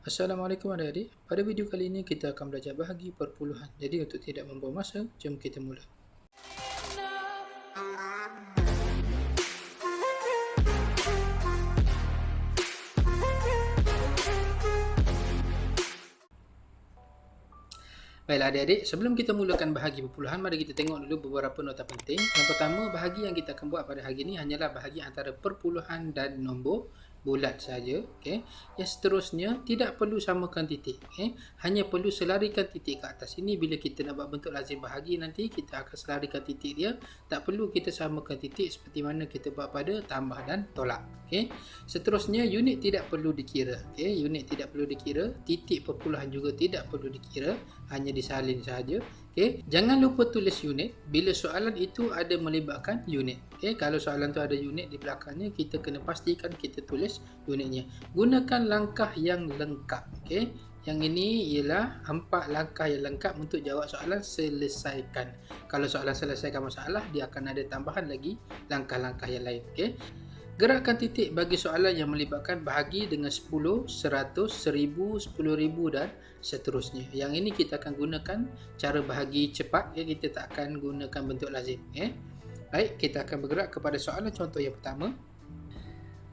Assalamualaikum adik-adik. Pada video kali ini kita akan belajar bahagi perpuluhan. Jadi untuk tidak membuang masa, jom kita mula. Baiklah adik-adik, sebelum kita mulakan bahagi perpuluhan, mari kita tengok dulu beberapa nota penting. Yang pertama, bahagi yang kita akan buat pada hari ini hanyalah bahagi antara perpuluhan dan nombor bulat saja. Okay. Yang seterusnya, tidak perlu samakan titik. Okay. Hanya perlu selarikan titik ke atas. Ini bila kita nak buat bentuk lazim bahagi nanti, kita akan selarikan titik dia. Tak perlu kita samakan titik seperti mana kita buat pada tambah dan tolak. Okay. Seterusnya, unit tidak perlu dikira. Okay. Unit tidak perlu dikira. Titik perpuluhan juga tidak perlu dikira. Hanya disalin sahaja. Okay. Jangan lupa tulis unit bila soalan itu ada melibatkan unit. Okay. Kalau soalan tu ada unit di belakangnya, kita kena pastikan kita tulis unitnya. Gunakan langkah yang lengkap. Okay. Yang ini ialah 4 langkah yang lengkap untuk jawab soalan selesaikan. Kalau soalan selesaikan masalah, dia akan ada tambahan lagi langkah-langkah yang lain. Okay. Gerakkan titik bagi soalan yang melibatkan bahagi dengan 10, 100, 1000, 10,000 dan seterusnya. Yang ini kita akan gunakan cara bahagi cepat. Ya, kita tak akan gunakan bentuk lazim. Baik, kita akan bergerak kepada soalan contoh yang pertama.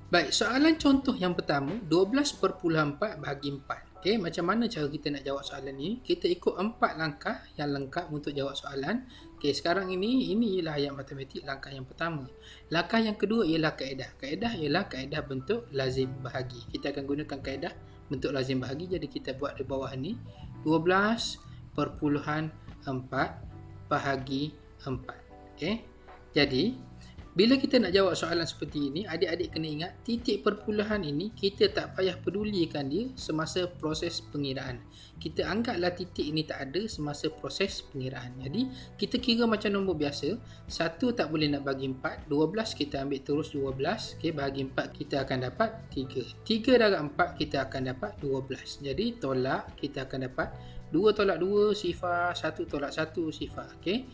Baik, soalan contoh yang pertama, 12/4 bahagi 4. Okay, macam mana cara kita nak jawab soalan ni? Kita ikut 4 langkah yang lengkap untuk jawab soalan. Okay, sekarang ini ialah ayat matematik langkah yang pertama. Langkah yang kedua ialah kaedah. Kaedah ialah kaedah bentuk lazim bahagi. Kita akan gunakan kaedah bentuk lazim bahagi. Jadi kita buat di bawah ni 12/4 bahagi 4. Okay. Jadi bila kita nak jawab soalan seperti ini, adik-adik kena ingat titik perpuluhan ini kita tak payah pedulikan dia semasa proses pengiraan. Kita anggaplah titik ini tak ada semasa proses pengiraan. Jadi kita kira macam nombor biasa. 1 tak boleh nak bagi 4, 12 kita ambil terus 12. Okay, bahagi 4 kita akan dapat 3. 3 darab 4 kita akan dapat 12. Jadi tolak kita akan dapat 2 tolak 2 sifar, 1 tolak 1 sifar. Okay.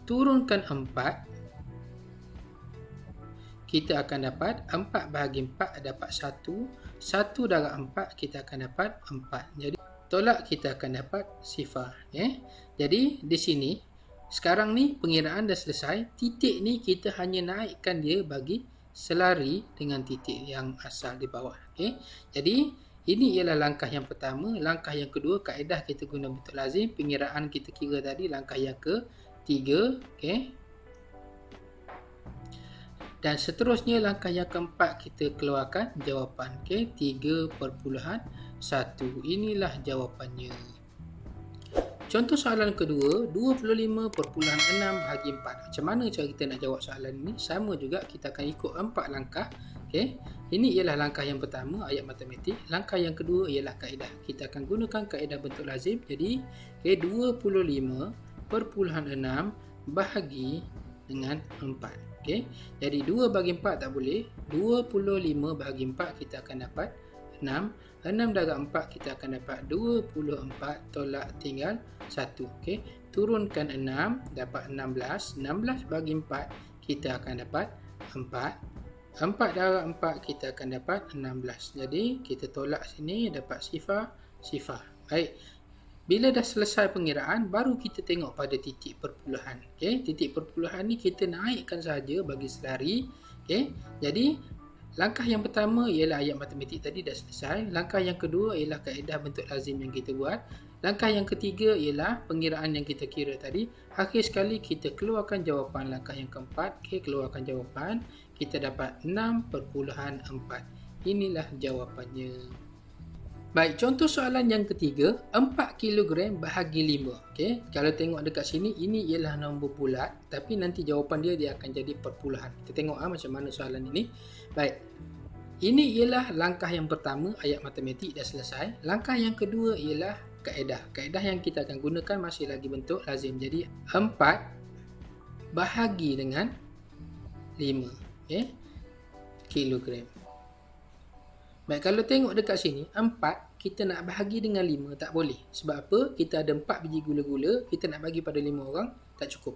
Turunkan 4. Kita akan dapat 4 bahagi 4 dapat 1. 1 darab 4 kita akan dapat 4. Jadi tolak kita akan dapat sifar. Jadi di sini sekarang ni pengiraan dah selesai. Titik ni kita hanya naikkan dia bagi selari dengan titik yang asal di bawah. Jadi ini ialah langkah yang pertama. Langkah yang kedua, kaedah kita guna bentuk lazim. Pengiraan kita kira tadi langkah yang ketiga. Dan seterusnya langkah yang keempat kita keluarkan jawapan. 3/1. Inilah jawapannya. Contoh soalan kedua, 25/6 bahagi 4. Macam mana cara kita nak jawab soalan ini? Sama juga, kita akan ikut 4 langkah. Ini ialah langkah yang pertama, ayat matematik. Langkah yang kedua ialah kaedah. Kita akan gunakan kaedah bentuk lazim. Jadi 25/6 bahagi dengan 4. Jadi 2 bagi 4 tak boleh. 25 bahagi 4 kita akan dapat 6. 6 darab 4 kita akan dapat 24 tolak tinggal 1. Turunkan 6 dapat 16. 16 bagi 4 kita akan dapat 4. 4 darab 4 kita akan dapat 16. Jadi kita tolak sini dapat sifar. Baik. Bila dah selesai pengiraan, baru kita tengok pada titik perpuluhan. Titik perpuluhan ni kita naikkan saja bagi selari. Jadi langkah yang pertama ialah ayat matematik tadi dah selesai. Langkah yang kedua ialah kaedah bentuk lazim yang kita buat. Langkah yang ketiga ialah pengiraan yang kita kira tadi. Akhir sekali kita keluarkan jawapan. Langkah yang keempat, keluarkan jawapan. Kita dapat 6/4. Inilah jawapannya. Baik, contoh soalan yang ketiga, 4 kg bahagi 5. Kalau tengok dekat sini, ini ialah nombor bulat, tapi nanti jawapan dia akan jadi perpuluhan. Kita tengok macam mana soalan ini. Baik, ini ialah langkah yang pertama, ayat matematik dah selesai. Langkah yang kedua ialah kaedah. Kaedah yang kita akan gunakan masih lagi bentuk lazim. Jadi 4 bahagi dengan 5 kilogram. Baik, kalau tengok dekat sini, 4 kita nak bahagi dengan 5 tak boleh. Sebab apa? Kita ada 4 biji gula-gula, kita nak bagi pada 5 orang, tak cukup.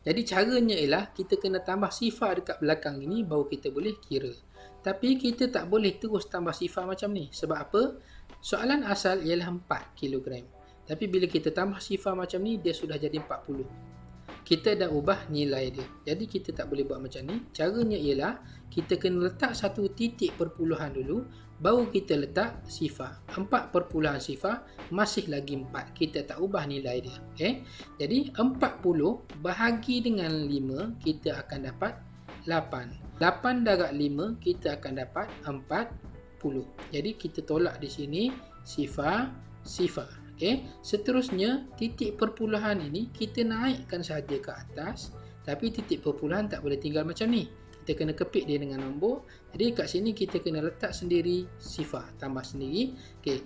Jadi caranya ialah kita kena tambah sifar dekat belakang ini baru kita boleh kira. Tapi kita tak boleh terus tambah sifar macam ni. Sebab apa? Soalan asal ialah 4 kilogram. Tapi bila kita tambah sifar macam ni, dia sudah jadi 40. Kita dah ubah nilai dia. Jadi kita tak boleh buat macam ni. Caranya ialah kita kena letak satu titik perpuluhan dulu, baru kita letak sifar. 4 perpuluhan sifar masih lagi 4. Kita tak ubah nilai dia. Okay? Jadi 40 bahagi dengan 5, kita akan dapat 8. 8 darab 5, kita akan dapat 40. Jadi kita tolak di sini sifar. Okay. Seterusnya, titik perpuluhan ini kita naikkan saja ke atas. Tapi titik perpuluhan tak boleh tinggal macam ni. Kita kena kepit dia dengan nombor. Jadi kat sini kita kena letak sendiri sifar. Tambah sendiri. Okay.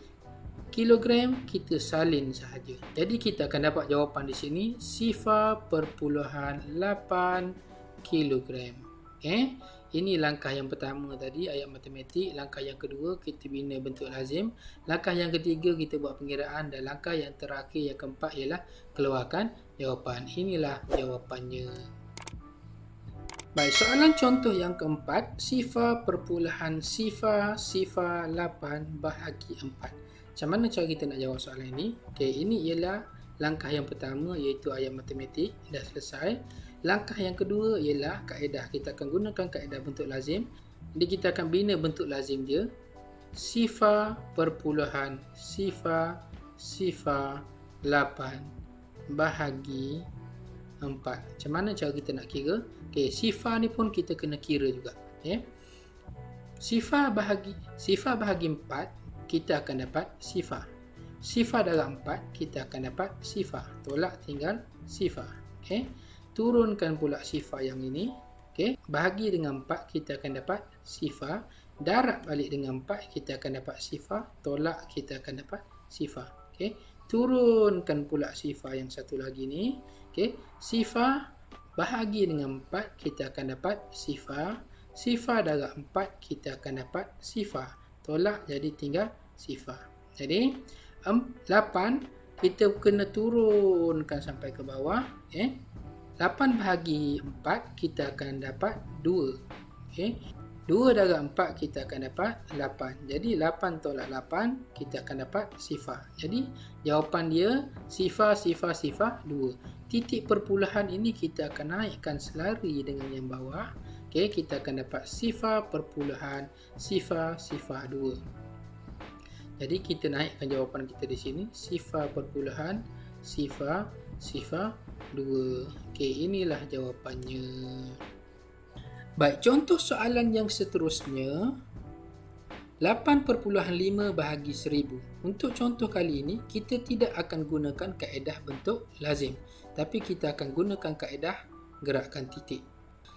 Kilogram kita salin sahaja. Jadi kita akan dapat jawapan di sini. Sifar perpuluhan 8 kilogram. Okay. Ini langkah yang pertama tadi, ayat matematik. Langkah yang kedua, kita bina bentuk lazim. Langkah yang ketiga, kita buat pengiraan. Dan langkah yang terakhir, yang keempat ialah keluarkan jawapan. Inilah jawapannya. Baik, soalan contoh yang keempat. Sifar perpuluhan sifar 8 bahagi 4. Macam mana cara kita nak jawab soalan ini? Okay, ini ialah langkah yang pertama, iaitu ayat matematik. Dah selesai. Langkah yang kedua ialah kaedah. Kita akan gunakan kaedah bentuk lazim. Jadi kita akan bina bentuk lazim dia. Sifar perpuluhan sifar 8 bahagi 4. Macam mana cara kita nak kira? Okay, sifar ni pun kita kena kira juga. Okay. Sifar bahagi 4, kita akan dapat sifar. Sifar darab 4, kita akan dapat sifar. Tolak tinggal sifar. Okay. Turunkan pula sifar yang ini. Okay. Bahagi dengan 4, kita akan dapat sifar. Darab balik dengan 4, kita akan dapat sifar. Tolak, kita akan dapat sifar. Okay. Turunkan pula sifar yang satu lagi ni. Okay. Sifar bahagi dengan 4, kita akan dapat sifar. Sifar darab 4, kita akan dapat sifar. Tolak, jadi tinggal sifar. Jadi 8 kita kena turunkan sampai ke bawah. Okay. 8 bahagi 4, kita akan dapat 2. Okay. 2 darab 4, kita akan dapat 8. Jadi 8 tolak 8, kita akan dapat sifar. Jadi jawapan dia sifar 2. Titik perpuluhan ini kita akan naikkan selari dengan yang bawah. Okay. Kita akan dapat sifar perpuluhan sifar 2. Jadi kita naikkan jawapan kita di sini. Sifar perpuluhan sifar 2. Okey, inilah jawapannya. Baik, contoh soalan yang seterusnya. 8.5 bahagi 1000. Untuk contoh kali ini, kita tidak akan gunakan kaedah bentuk lazim. Tapi kita akan gunakan kaedah gerakkan titik.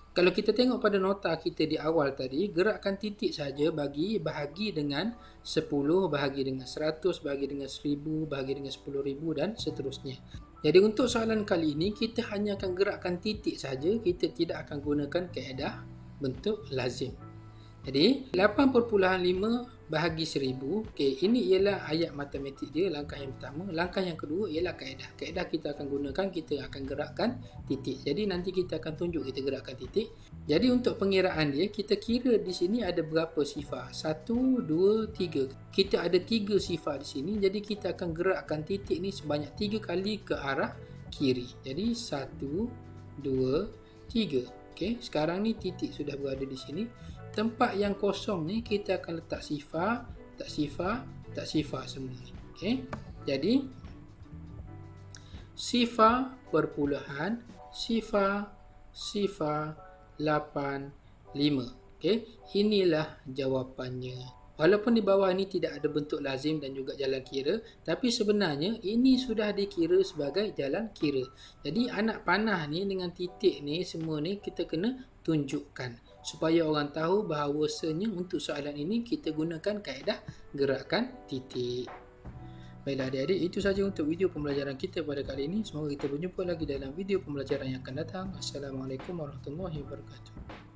Kalau kita tengok pada nota kita di awal tadi, gerakkan titik saja bahagi dengan 10, bahagi dengan 100, bahagi dengan 1000, bahagi dengan 10,000 dan seterusnya. Jadi untuk soalan kali ini, kita hanya akan gerakkan titik saja. Kita tidak akan gunakan kaedah bentuk lazim. Jadi 8.5 bahagi 1000. Okey, ini ialah ayat matematik dia, langkah yang pertama. Langkah yang kedua ialah kaedah. Kaedah kita akan gunakan, kita akan gerakkan titik. Jadi nanti kita akan tunjuk kita gerakkan titik. Jadi untuk pengiraan dia, kita kira di sini ada berapa sifar? 1, 2, 3. Kita ada 3 sifar di sini. Jadi kita akan gerakkan titik ni sebanyak 3 kali ke arah kiri. Jadi 1, 2, 3. Okey, sekarang ni titik sudah berada di sini. Tempat yang kosong ni kita akan letak sifar, tak sifar semua ni. Okey. Jadi sifar perpuluhan sifar 8.5. Okey. Inilah jawapannya. Walaupun di bawah ni tidak ada bentuk lazim dan juga jalan kira, tapi sebenarnya ini sudah dikira sebagai jalan kira. Jadi anak panah ni dengan titik ni semua ni kita kena tunjukkan supaya orang tahu bahawasanya untuk soalan ini kita gunakan kaedah gerakkan titik. Baiklah adik-adik, itu saja untuk video pembelajaran kita pada kali ini. Semoga kita berjumpa lagi dalam video pembelajaran yang akan datang. Assalamualaikum warahmatullahi wabarakatuh.